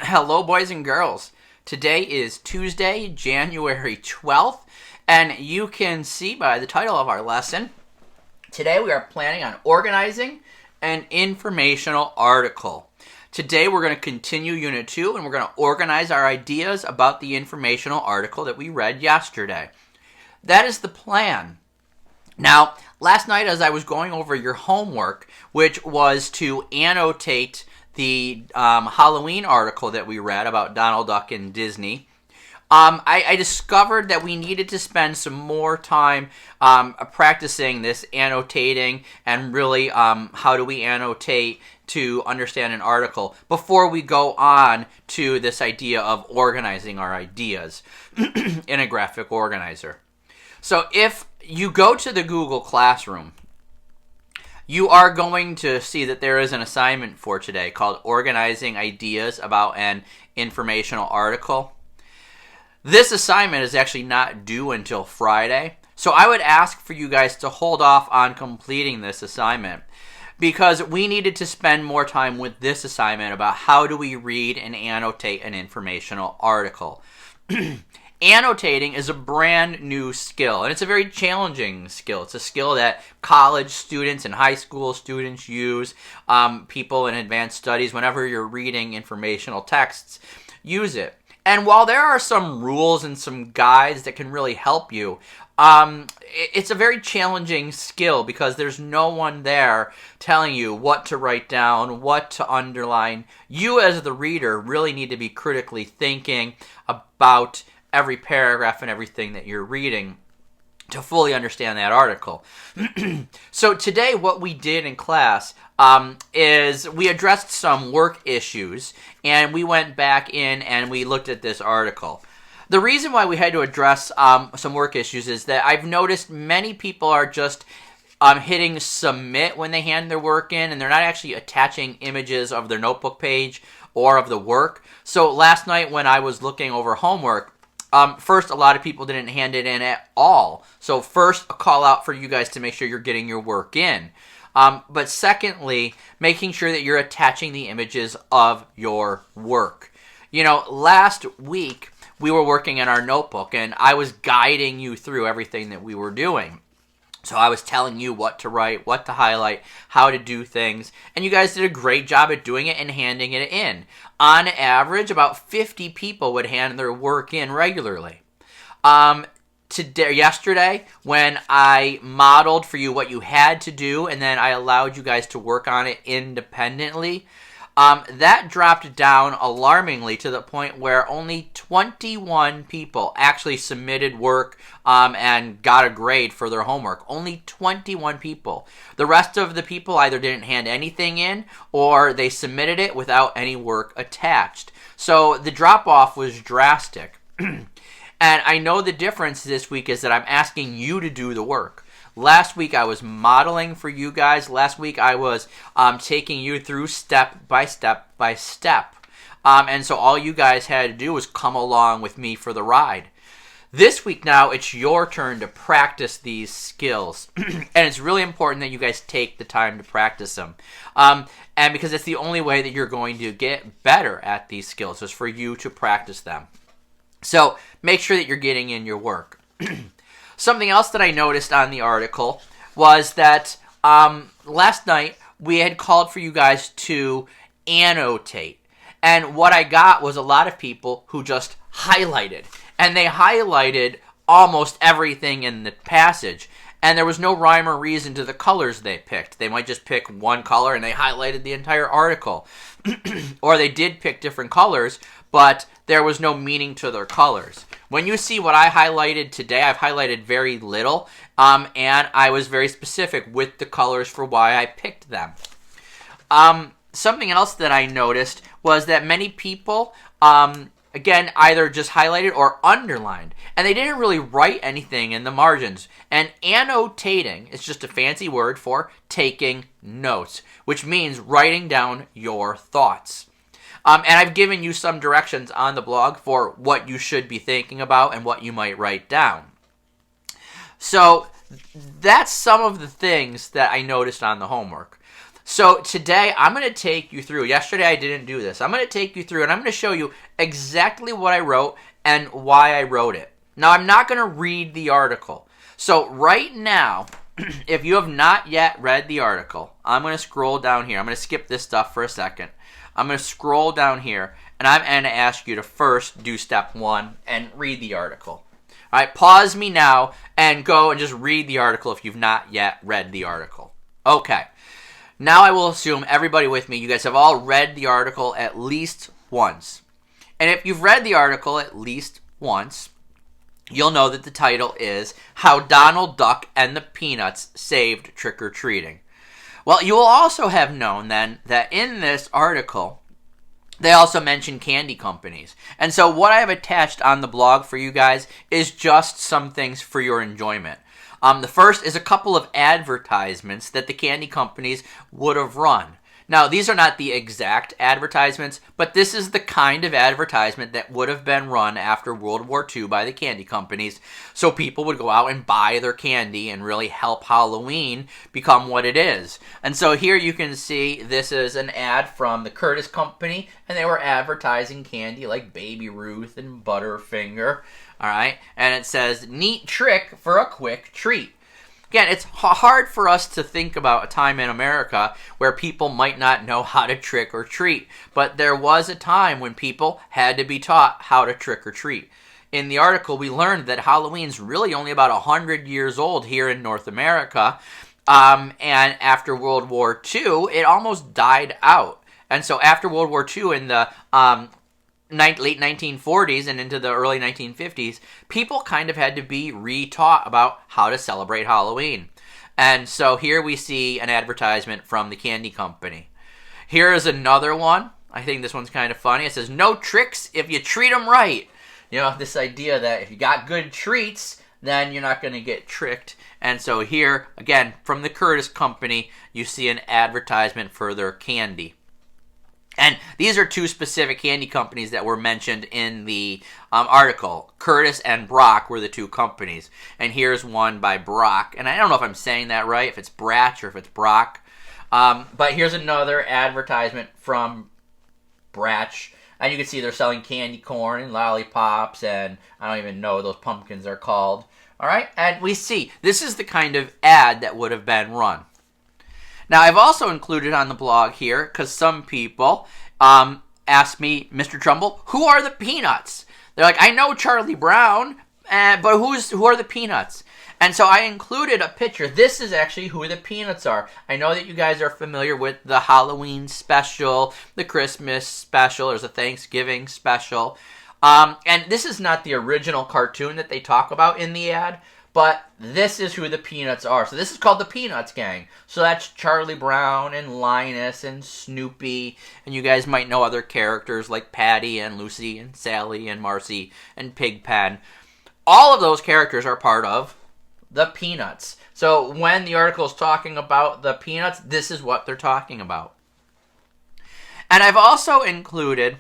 Hello, boys and girls. Today is Tuesday, January 12th, and you can see by the title of our lesson, today we are planning on organizing an informational article. Today we're going to continue Unit 2, and we're going to organize our ideas about the informational article that we read yesterday. That is the plan. Now, last night as I was going over your homework, which was to annotate the Halloween article that we read about Donald Duck and Disney, I discovered that we needed to spend some more time practicing this annotating and really how do we annotate to understand an article before we go on to this idea of organizing our ideas in a graphic organizer. So if you go to the Google Classroom, you are going to see that there is an assignment for today called Organizing Ideas About an Informational Article. This assignment is actually not due until Friday, so I would ask for you guys to hold off on completing this assignment because we needed to spend more time with this assignment about how do we read and annotate an informational article. Annotating is a brand new skill, and it's a very challenging skill. It's a skill that college students and high school students use. People in advanced studies, whenever you're reading informational texts, use it. And while there are some rules and some guides that can really help you, it's a very challenging skill because there's no one there telling you what to write down, what to underline. You as the reader really need to be critically thinking about every paragraph and everything that you're reading to fully understand that article. So today what we did in class is we addressed some work issues and we went back in and we looked at this article. The reason why we had to address some work issues is that I've noticed many people are just hitting submit when they hand their work in, and they're not actually attaching images of their notebook page or of the work. So last night when I was looking over homework, first, a lot of people didn't hand it in at all. So first, a call out for you guys to make sure you're getting your work in. But secondly, making sure that you're attaching the images of your work. You know, last week, we were working in our notebook, and I was guiding you through everything that we were doing. So I was telling you what to write, what to highlight, how to do things, and you guys did a great job at doing it and handing it in. On average, about 50 people would hand their work in regularly. Yesterday, when I modeled for you what you had to do, and then I allowed you guys to work on it independently, that dropped down alarmingly to the point where only 21 people actually submitted work and got a grade for their homework. Only 21 people. The rest of the people either didn't hand anything in or they submitted it without any work attached. So the drop-off was drastic. And I know the difference this week is that I'm asking you to do the work. Last week I was modeling for you guys. Last week I was taking you through step by step by step. And so all you guys had to do was come along with me for the ride. This week now, it's your turn to practice these skills. And it's really important that you guys take the time to practice them. And because it's the only way that you're going to get better at these skills is for you to practice them. So make sure that you're getting in your work. Something else that I noticed on the article was that last night we had called for you guys to annotate. And what I got was a lot of people who just highlighted. And they highlighted almost everything in the passage. And there was no rhyme or reason to the colors they picked. They might just pick one color and they highlighted the entire article. Or they did pick different colors, but there was no meaning to their colors. When you see what I highlighted today, I've highlighted very little, and I was very specific with the colors for why I picked them. Something else that I noticed was that many people, again, either just highlighted or underlined, and they didn't really write anything in the margins. And annotating is just a fancy word for taking notes, which means writing down your thoughts. And I've given you some directions on the blog for what you should be thinking about and what you might write down. So that's some of the things that I noticed on the homework. So today I'm going to take you through, yesterday I didn't do this, I'm going to take you through and I'm going to show you exactly what I wrote and why I wrote it. Now I'm not going to read the article. So right now, if you have not yet read the article, I'm going to scroll down here. I'm going to skip this stuff for a second. I'm going to scroll down here and I'm going to ask you to first do step 1 and read the article. All right, pause me now and go and just read the article if you've not yet read the article. Okay. Now I will assume everybody with me, you guys have all read the article at least once. And if you've read the article at least once, you'll know that the title is How Donald Duck and the Peanuts Saved Trick-or-Treating. Well, you will also have known then that in this article, they also mention candy companies. And so what I have attached on the blog for you guys is just some things for your enjoyment. The first is a couple of advertisements that the candy companies would have run. Now, these are not the exact advertisements, but this is the kind of advertisement that would have been run after World War II by the candy companies, so people would go out and buy their candy and really help Halloween become what it is. And so here you can see this is an ad from the Curtis Company, and they were advertising candy like Baby Ruth and Butterfinger. All right, and it says, neat trick for a quick treat. Again, it's hard for us to think about a time in America where people might not know how to trick or treat, but there was a time when people had to be taught how to trick or treat. In the article, we learned that Halloween's really only about 100 years old here in North America, and after World War II, it almost died out. And so after World War II in the late 1940s and into the early 1950s, people kind of had to be re-taught about how to celebrate Halloween. And so here we see an advertisement from the candy company. Here is another one. I think this one's kind of funny. It says, no tricks if you treat them right. You know, this idea that if you got good treats, then you're not going to get tricked. And so here, again, from the Curtis Company, you see an advertisement for their candy. And these are two specific candy companies that were mentioned in the article. Curtis and Brock were the two companies. And here's one by Brock. And I don't know if I'm saying that right, if it's Bratch or if it's Brock. But here's another advertisement from Bratch. And you can see they're selling candy corn and lollipops. And I don't even know what those pumpkins are called. All right? And we see this is the kind of ad that would have been run. Now, I've also included on the blog here, because some people asked me, Mr. Trumbull, who are the Peanuts? They're like, I know Charlie Brown, but who are the Peanuts? And so I included a picture. This is actually who the Peanuts are. I know that you guys are familiar with the Halloween special, the Christmas special, there's a Thanksgiving special. And this is not the original cartoon that they talk about in the ad, but this is who the Peanuts are. So this is called the Peanuts Gang. So that's Charlie Brown and Linus and Snoopy. And you guys might know other characters like Patty and Lucy and Sally and Marcy and Pigpen. All of those characters are part of the Peanuts. So when the article is talking about the Peanuts, this is what they're talking about. And I've also included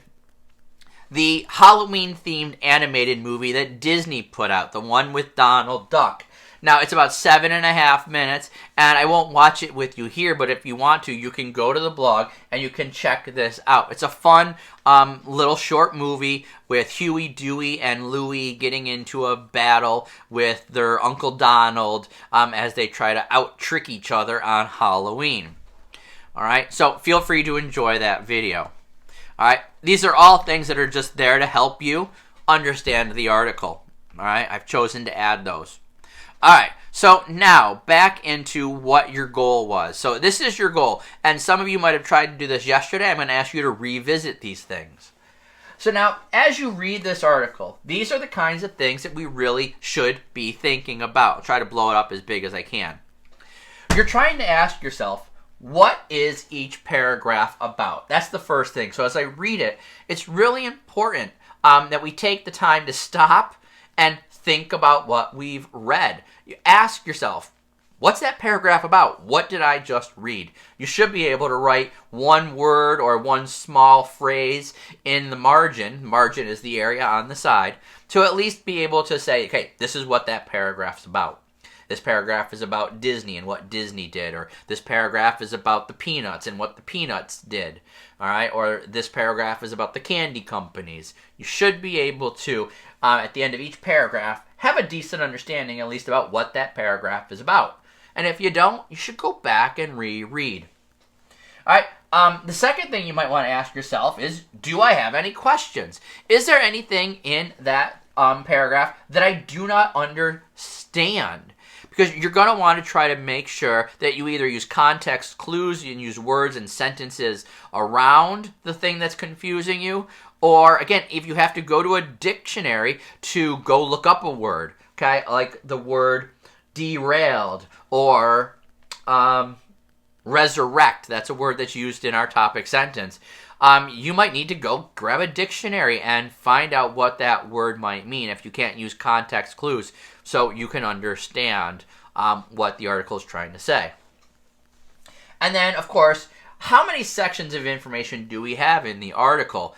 the Halloween-themed animated movie that Disney put out, the one with Donald Duck. Now, it's about 7.5 minutes, and I won't watch it with you here, but if you want to, you can go to the blog and you can check this out. It's a fun little short movie with Huey, Dewey, and Louie getting into a battle with their Uncle Donald as they try to out-trick each other on Halloween. All right, so feel free to enjoy that video. All right, these are all things that are just there to help you understand the article. All right, I've chosen to add those. All right, so now back into what your goal was. So this is your goal, and some of you might have tried to do this yesterday. I'm going to ask you to revisit these things. So now, as you read this article, these are the kinds of things that we really should be thinking about. I'll try to blow it up as big as I can. You're trying to ask yourself, what is each paragraph about? That's the first thing. So as I read it, it's really important that we take the time to stop and think about what we've read. You ask yourself, what's that paragraph about? What did I just read? You should be able to write one word or one small phrase in the margin. Margin is the area on the side. To at least be able to say, okay, this is what that paragraph's about. this paragraph is about Disney and what Disney did, or this paragraph is about the Peanuts and what the Peanuts did, all right? Or this paragraph is about the candy companies. You should be able to, at the end of each paragraph, have a decent understanding at least about what that paragraph is about. And if you don't, you should go back and reread. All right, the second thing you might want to ask yourself is, do I have any questions? Is there anything in that paragraph that I do not understand? Because you're going to want to try to make sure that you either use context clues, you can use words and sentences around the thing that's confusing you, or, again, if you have to go to a dictionary to go look up a word, okay, like the word derailed, or resurrect, that's a word that's used in our topic sentence. You might need to go grab a dictionary and find out what that word might mean if you can't use context clues, so you can understand what the article is trying to say. And then, of course, how many sections of information do we have in the article?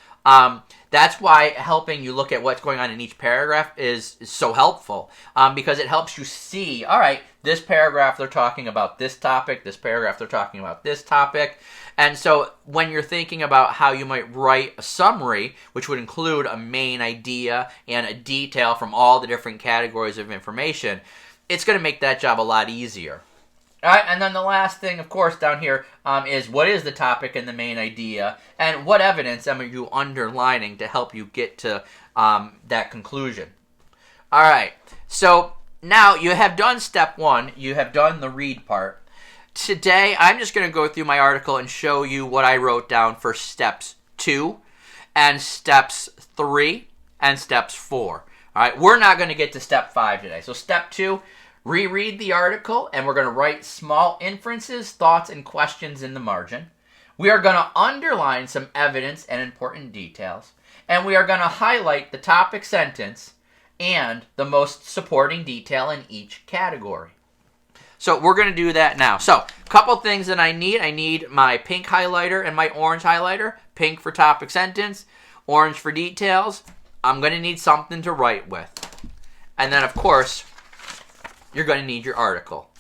That's why helping you look at what's going on in each paragraph is so helpful, because it helps you see, all right, this paragraph they're talking about this topic, this paragraph they're talking about this topic. And so when you're thinking about how you might write a summary, which would include a main idea and a detail from all the different categories of information, it's going to make that job a lot easier. All right, and then the last thing, of course, down here is what is the topic and the main idea, and what evidence are you underlining to help you get to that conclusion. All right, so now you have done step one. You have done the read part. Today, I'm just going to go through my article and show you what I wrote down for steps 2 and steps 3 and steps 4. All right, we're not going to get to step 5 today. So step 2, reread the article, and we're going to write small inferences, thoughts, and questions in the margin. We are going to underline some evidence and important details. And we are going to highlight the topic sentence and the most supporting detail in each category. So we're going to do that now. So a couple things that I need. I need my pink highlighter and my orange highlighter. Pink for topic sentence, orange for details. I'm going to need something to write with. And then, of course, you're going to need your article.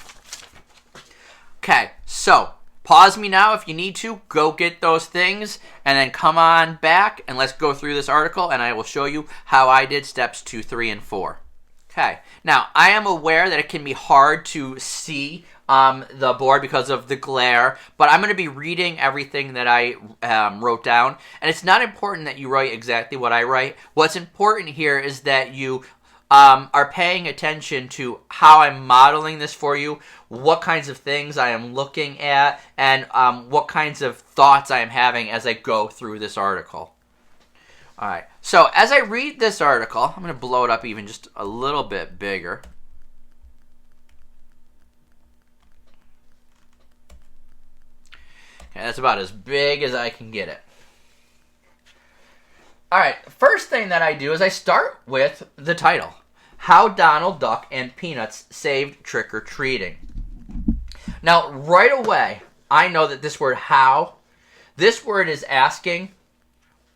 Okay, so pause me now if you need to. Go get those things, and then come on back, and let's go through this article, and I will show you how I did steps 2, 3, and 4. Okay, now I am aware that it can be hard to see the board because of the glare, but I'm going to be reading everything that I wrote down, and it's not important that you write exactly what I write. What's important here is that you are paying attention to how I'm modeling this for you, what kinds of things I am looking at, and what kinds of thoughts I am having as I go through this article. All right, so as I read this article, I'm going to blow it up even just a little bit bigger. Okay, that's about as big as I can get it. All right, first thing that I do is I start with the title. How Donald Duck and Peanuts Saved Trick-or-Treating. Now, right away, I know that this word how, this word is asking,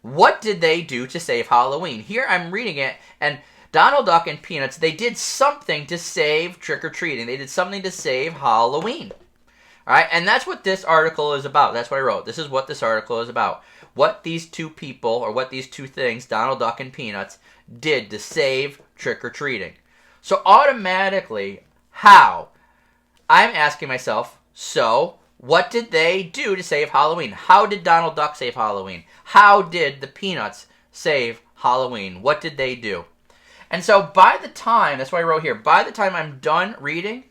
what did they do to save Halloween? Here I'm reading it, and Donald Duck and Peanuts, they did something to save trick-or-treating. They did something to save Halloween. All right, and that's what this article is about. That's what I wrote. This is what this article is about. What these two people, or what these two things, Donald Duck and Peanuts, did to save trick-or-treating. So automatically, how? I'm asking myself, so what did they do to save Halloween? How did Donald Duck save Halloween? How did the Peanuts save Halloween? What did they do? And so by the time, that's what I wrote here, by the time I'm done reading,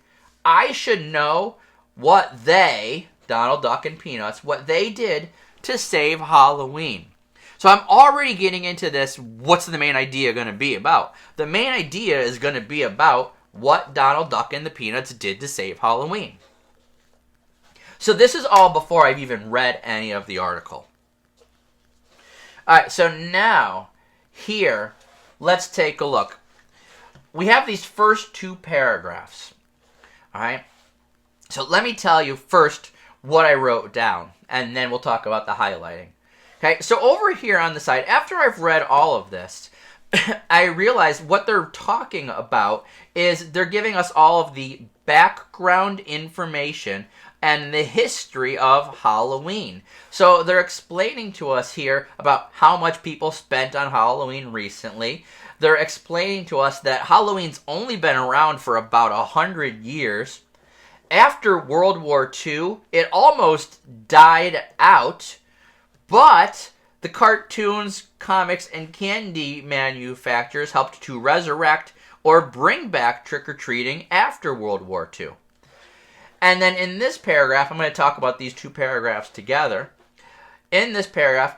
I should know what they, Donald Duck and Peanuts, what they did to save Halloween. So I'm already getting into this, what's the main idea going to be about? The main idea is going to be about what Donald Duck and the Peanuts did to save Halloween. So this is all before I've even read any of the article. All right, so now, here, let's take a look. We have these first two paragraphs, all right? So let me tell you first what I wrote down, and then we'll talk about the highlighting. Okay, so over here on the side, after I've read all of this, I realized what they're talking about is they're giving us all of the background information and the history of Halloween. So they're explaining to us here about how much people spent on Halloween recently. They're explaining to us that Halloween's only been around for about 100 years. After World War II, it almost died out, but the cartoons, comics, and candy manufacturers helped to resurrect or bring back trick-or-treating after World War II. And then in this paragraph, I'm going to talk about these two paragraphs together. In this paragraph,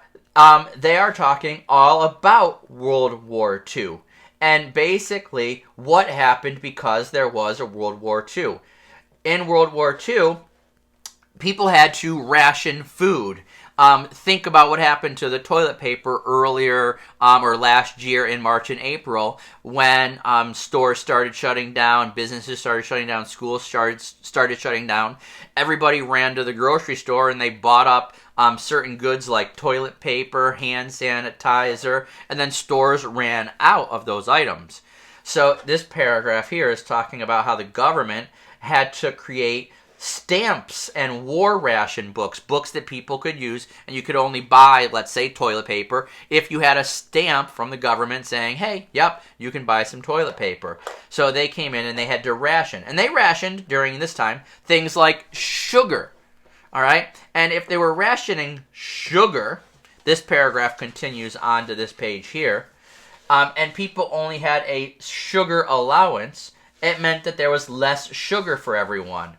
they are talking all about World War II and basically what happened because there was a World War II. In World War II, people had to ration food. Think about what happened to the toilet paper earlier or last year in March and April when stores started shutting down, businesses started shutting down, schools started shutting down. Everybody ran to the grocery store and they bought up certain goods like toilet paper, hand sanitizer, and then stores ran out of those items. So this paragraph here is talking about how the government had to create stamps and war ration books that people could use, and you could only buy, let's say, toilet paper if you had a stamp from the government saying, hey, yep, you can buy some toilet paper. So they came in and they had to ration. And they rationed during this time things like sugar. All right? And if they were rationing sugar, this paragraph continues on to this page here, and people only had a sugar allowance, it meant that there was less sugar for everyone.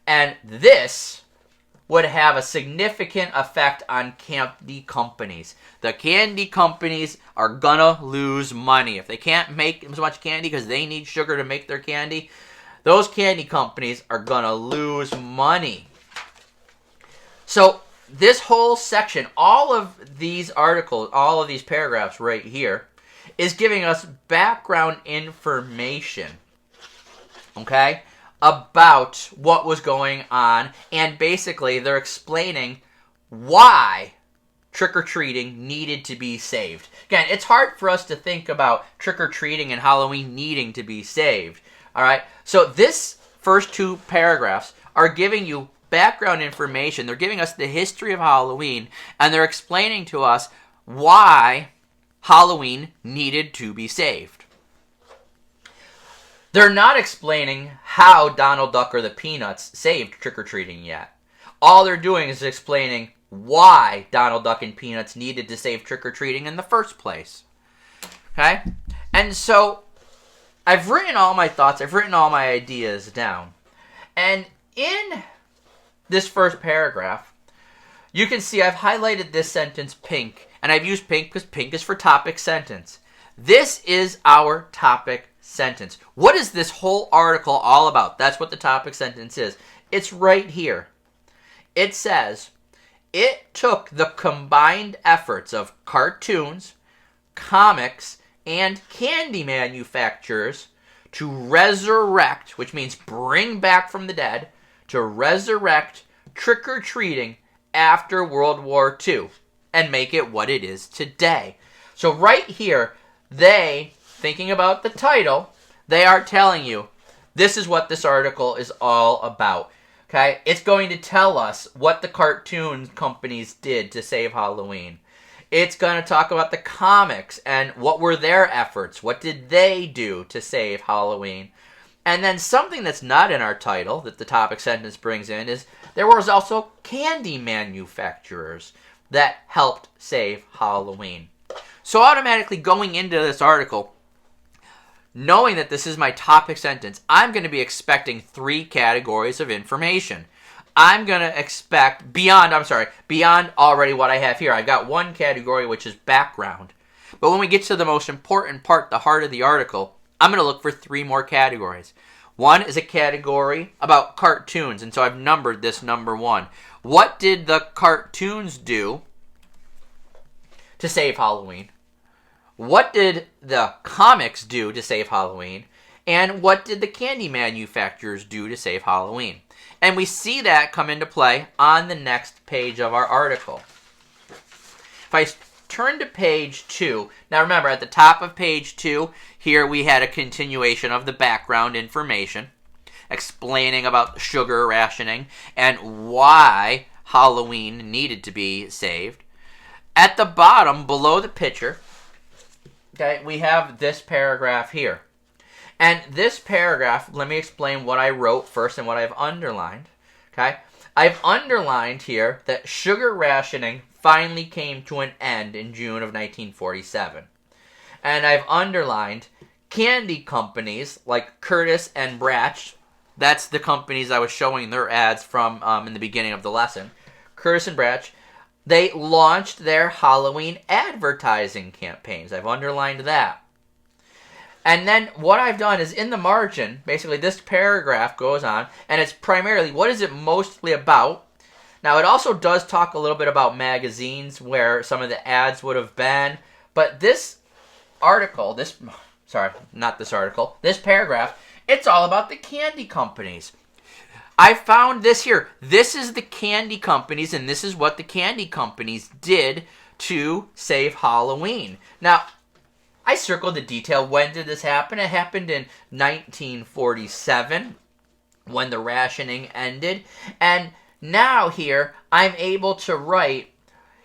And this would have a significant effect on candy companies. The candy companies are gonna lose money. If they can't make as much candy because they need sugar to make their candy, those candy companies are gonna lose money. So this whole section, all of these articles, all of these paragraphs right here, is giving us background information, okay, about what was going on, and basically they're explaining why trick-or-treating needed to be saved. Again, it's hard for us to think about trick-or-treating and Halloween needing to be saved, all right? So this first two paragraphs are giving you background information. They're giving us the history of Halloween, and they're explaining to us why Halloween needed to be saved. They're not explaining how Donald Duck or the Peanuts saved trick-or-treating yet. All they're doing is explaining why Donald Duck and Peanuts needed to save trick-or-treating in the first place. Okay? And so, I've written all my thoughts, I've written all my ideas down. And in this first paragraph, you can see I've highlighted this sentence pink. And I've used pink because pink is for topic sentence. This is our topic sentence. What is this whole article all about? That's what the topic sentence is. It's right here. It says, it took the combined efforts of cartoons, comics, and candy manufacturers to resurrect, which means bring back from the dead, to resurrect trick-or-treating after World War II and make it what it is today. So right here, thinking about the title, they are telling you this is what this article is all about. Okay? It's going to tell us what the cartoon companies did to save Halloween. It's going to talk about the comics and what were their efforts. What did they do to save Halloween? And then something that's not in our title that the topic sentence brings in is there was also candy manufacturers that helped save Halloween. So automatically going into this article, knowing that this is my topic sentence, I'm going to be expecting 3 categories of information. I'm going to expect, beyond already what I have here, I've got 1 category which is background. But when we get to the most important part, the heart of the article, I'm going to look for 3 more categories. 1 is a category about cartoons, and so I've numbered this number 1. What did the cartoons do to save Halloween? What did the comics do to save Halloween? And what did the candy manufacturers do to save Halloween? And we see that come into play on the next page of our article. If I turn to page 2. Now remember, at the top of page 2, here we had a continuation of the background information, explaining about sugar rationing and why Halloween needed to be saved. At the bottom, below the picture, okay, we have this paragraph here. And this paragraph, let me explain what I wrote first and what I've underlined. Okay, I've underlined here that sugar rationing finally came to an end in June of 1947. And I've underlined candy companies like Curtis and Bratch. That's the companies I was showing their ads from in the beginning of the lesson. Curtis and Bratch, they launched their Halloween advertising campaigns. I've underlined that. And then what I've done is in the margin, basically this paragraph goes on, and it's primarily, what is it mostly about? Now it also does talk a little bit about magazines where some of the ads would have been, but this article, this paragraph, it's all about the candy companies. I found this here. This is the candy companies, and this is what the candy companies did to save Halloween. Now, I circled the detail. When did this happen? It happened in 1947 when the rationing ended. And now here, I'm able to write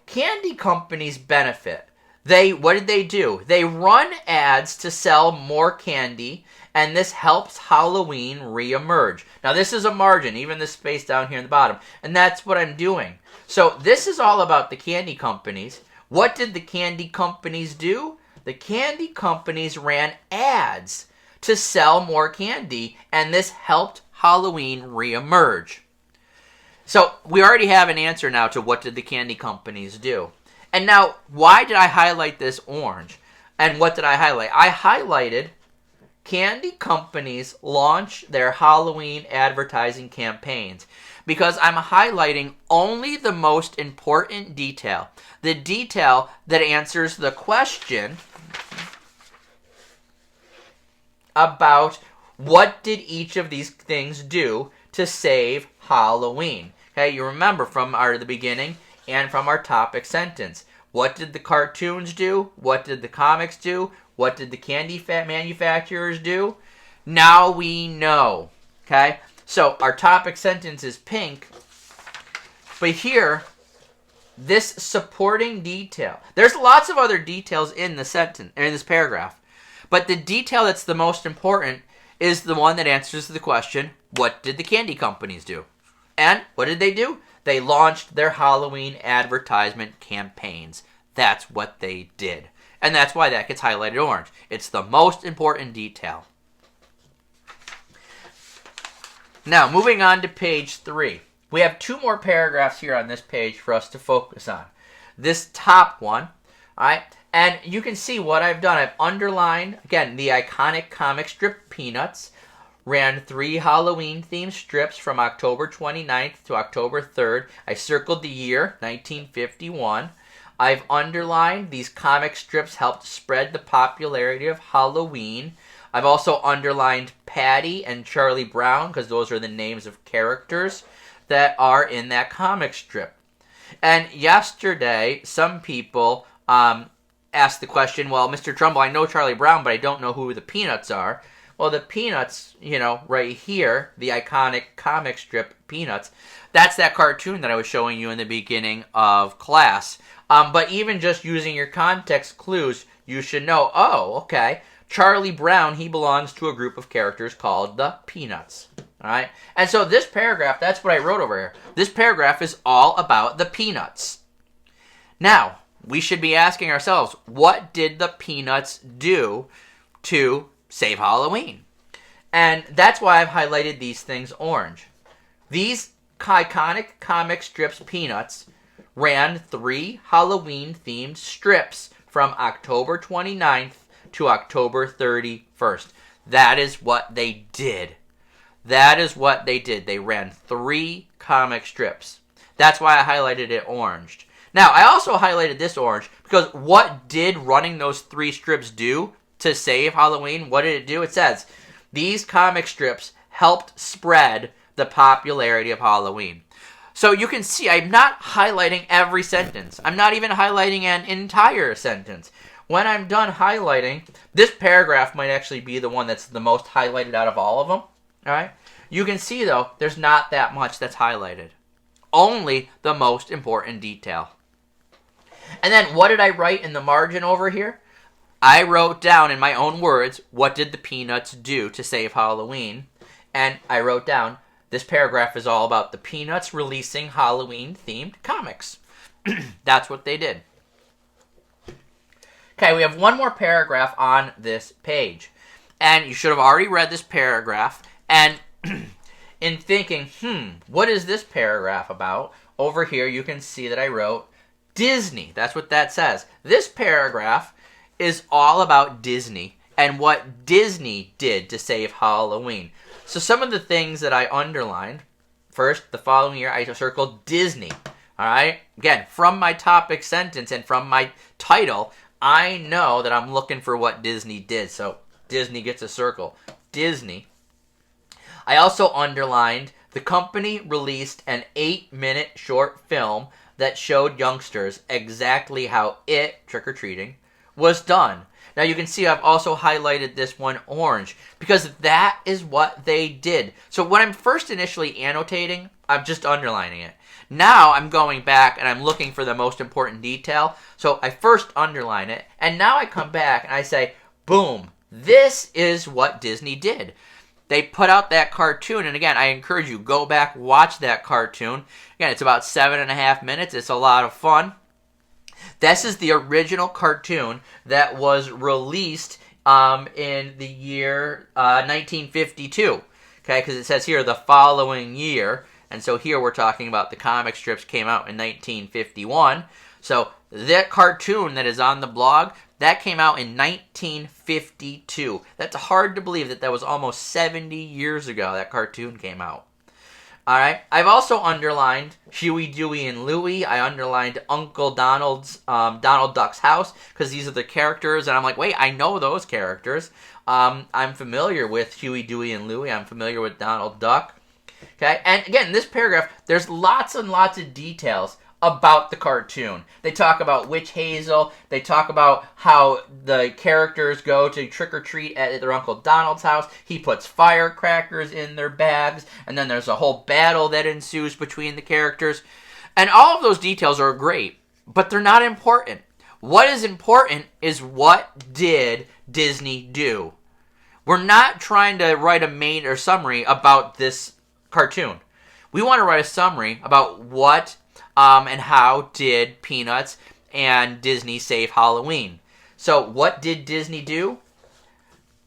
candy companies benefit. What did they do? They run ads to sell more candy, and this helps Halloween reemerge. Now, this is a margin, even the space down here in the bottom, and that's what I'm doing. So this is all about the candy companies. What did the candy companies do? The candy companies ran ads to sell more candy, and this helped Halloween reemerge. So we already have an answer now to what did the candy companies do. And now, why did I highlight this orange? And what did I highlight? I highlighted candy companies launch their Halloween advertising campaigns because I'm highlighting only the most important detail, the detail that answers the question about what did each of these things do to save Halloween. Okay, you remember from the beginning and from our topic sentence. What did the cartoons do? What did the comics do? What did the candy manufacturers do? Now we know. Okay, so our topic sentence is pink, but here, this supporting detail. There's lots of other details in the sentence, in this paragraph, but the detail that's the most important is the one that answers the question, what did the candy companies do? And what did they do? They launched their Halloween advertisement campaigns. That's what they did. And that's why that gets highlighted orange. It's the most important detail. Now, moving on to page 3. We have 2 more paragraphs here on this page for us to focus on. This top one, all right, and you can see what I've done. I've underlined, again, the iconic comic strip Peanuts. Ran 3 Halloween-themed strips from October 29th to October 3rd. I circled the year, 1951. I've underlined these comic strips helped spread the popularity of Halloween. I've also underlined Patty and Charlie Brown because those are the names of characters that are in that comic strip. And yesterday, some people asked the question, well, Mr. Trumbull, I know Charlie Brown, but I don't know who the Peanuts are. Well, the Peanuts, right here, the iconic comic strip Peanuts, that's that cartoon that I was showing you in the beginning of class. But even just using your context clues, you should know, oh, okay, Charlie Brown, he belongs to a group of characters called the Peanuts. All right? And so this paragraph, that's what I wrote over here. This paragraph is all about the Peanuts. Now, we should be asking ourselves, what did the Peanuts do to save Halloween? And that's why I've highlighted these things orange. These iconic comic strips Peanuts ran 3 Halloween-themed strips from October 29th to October 31st. That is what they did. That is what they did. They ran 3 comic strips. That's why I highlighted it orange. Now, I also highlighted this orange because what did running those 3 strips do to save Halloween? What did it do? It says, these comic strips helped spread the popularity of Halloween. So you can see I'm not highlighting every sentence. I'm not even highlighting an entire sentence. When I'm done highlighting, this paragraph might actually be the one that's the most highlighted out of all of them. All right? You can see, though, there's not that much that's highlighted. Only the most important detail. And then what did I write in the margin over here? I wrote down in my own words, what did the Peanuts do to save Halloween? And I wrote down, this paragraph is all about the Peanuts releasing Halloween-themed comics. That's what they did. Okay, we have one more paragraph on this page. And you should have already read this paragraph. And in thinking, what is this paragraph about? Over here you can see that I wrote Disney. That's what that says. This paragraph is all about Disney and what Disney did to save Halloween. So some of the things that I underlined, first, the following year, I circled Disney. All right? Again, from my topic sentence and from my title, I know that I'm looking for what Disney did. So Disney gets a circle. Disney. I also underlined the company released an 8-minute short film that showed youngsters exactly how trick-or-treating, was done. Now you can see I've also highlighted this one orange because that is what they did. So when I'm first initially annotating, I'm just underlining it. Now I'm going back and I'm looking for the most important detail. So I first underline it and now I come back and I say, boom, this is what Disney did. They put out that cartoon, and again, I encourage you, go back, watch that cartoon. Again, it's about 7.5 minutes. It's a lot of fun. This is the original cartoon that was released in the year 1952. Okay, because it says here the following year. And so here we're talking about the comic strips came out in 1951. So that cartoon that is on the blog, that came out in 1952. That's hard to believe that was almost 70 years ago that cartoon came out. All right. I've also underlined Huey, Dewey, and Louie. I underlined Uncle Donald Duck's house because these are the characters. And I'm like, wait, I know those characters. I'm familiar with Huey, Dewey, and Louie. I'm familiar with Donald Duck. Okay. And again, in this paragraph, there's lots and lots of details about the cartoon. They talk about Witch Hazel. They talk about how the characters go to trick-or-treat at their Uncle Donald's house. He puts firecrackers in their bags, and then there's a whole battle that ensues between the characters. And all of those details are great, but they're not important. What is important is what did Disney do? We're not trying to write a main or summary about this cartoon. We want to write a summary about what and how did Peanuts and Disney save Halloween. So what did Disney do?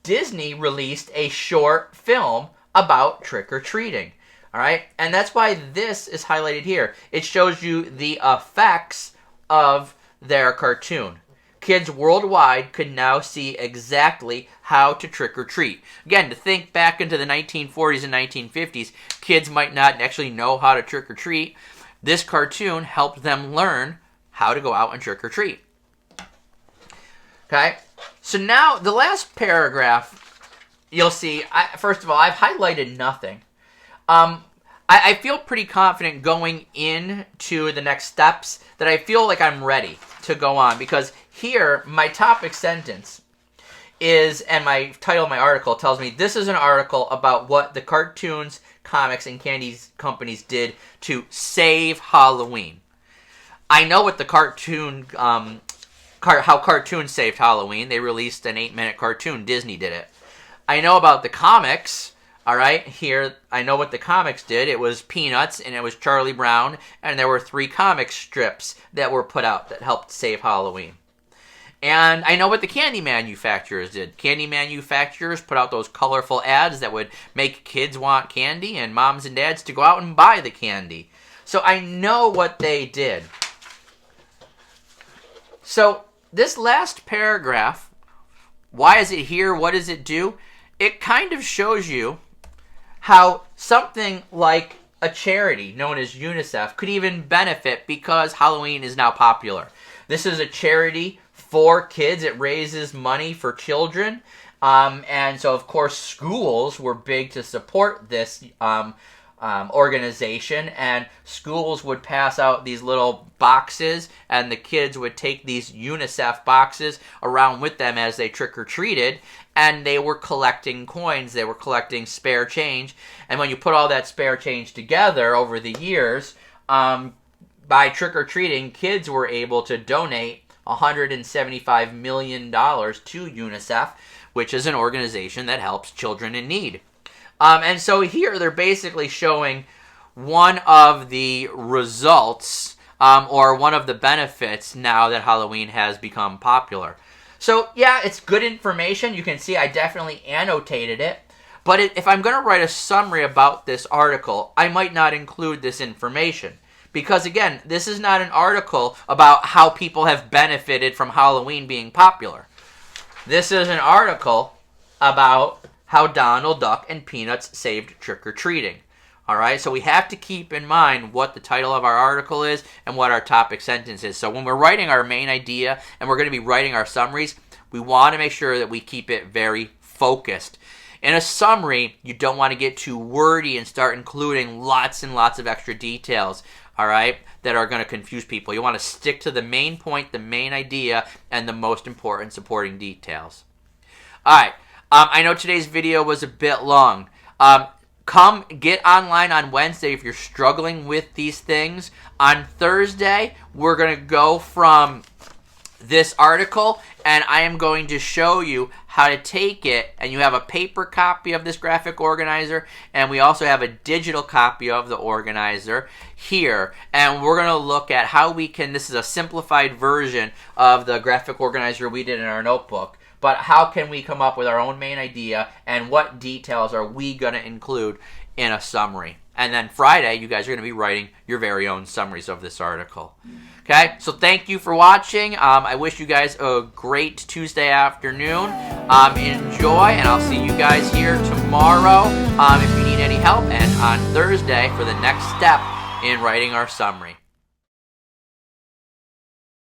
Disney released a short film about trick-or-treating. All right? And that's why this is highlighted here. It shows you the effects of their cartoon. Kids worldwide could now see exactly how to trick-or-treat. Again, to think back into the 1940s and 1950s, kids might not actually know how to trick-or-treat. This cartoon helped them learn how to go out and trick-or-treat. Okay? So now, the last paragraph, you'll see, first of all, I've highlighted nothing. I feel pretty confident going into the next steps that I feel like I'm ready to go on. Because here, my topic sentence is, and my title of my article tells me, this is an article about what the cartoons, comics, and candy companies did to save Halloween. I know what the cartoon, how cartoons saved Halloween. They released an 8-minute cartoon. Disney did it. I know about the comics. All right, here, I know what the comics did. It was Peanuts, and it was Charlie Brown, and there were 3 comic strips that were put out that helped save Halloween. And I know what the candy manufacturers did. Candy manufacturers put out those colorful ads that would make kids want candy and moms and dads to go out and buy the candy. So I know what they did. So this last paragraph, why is it here? What does it do? It kind of shows you how something like a charity known as UNICEF could even benefit because Halloween is now popular. This is a charity for kids. It raises money for children. And so, of course, schools were big to support this organization, and schools would pass out these little boxes, and the kids would take these UNICEF boxes around with them as they trick-or-treated, and they were collecting coins, they were collecting spare change, and when you put all that spare change together over the years, by trick-or-treating, kids were able to donate $175 million to UNICEF, which is an organization that helps children in need. And so here they're basically showing one of the results or one of the benefits now that Halloween has become popular. So yeah, it's good information. You can see I definitely annotated it. But if I'm going to write a summary about this article, I might not include this information. Because again, this is not an article about how people have benefited from Halloween being popular. This is an article about how Donald Duck and Peanuts saved trick-or-treating. Alright, so we have to keep in mind what the title of our article is and what our topic sentence is. So when we're writing our main idea and we're going to be writing our summaries, we want to make sure that we keep it very focused. In a summary, you don't want to get too wordy and start including lots and lots of extra details, alright, that are going to confuse people. You want to stick to the main point, the main idea, and the most important supporting details. Alright. I know today's video was a bit long. Come get online on Wednesday if you're struggling with these things. On Thursday, we're going to go from this article, and I am going to show you how to take it, and you have a paper copy of this graphic organizer, and we also have a digital copy of the organizer here, and we're going to look at how we can, this is a simplified version of the graphic organizer we did in our notebook, but how can we come up with our own main idea, and what details are we going to include in a summary. And then Friday, you guys are going to be writing your very own summaries of this article. Okay, so thank you for watching. I wish you guys a great Tuesday afternoon. Enjoy, and I'll see you guys here tomorrow if you need any help, and on Thursday for the next step in writing our summary.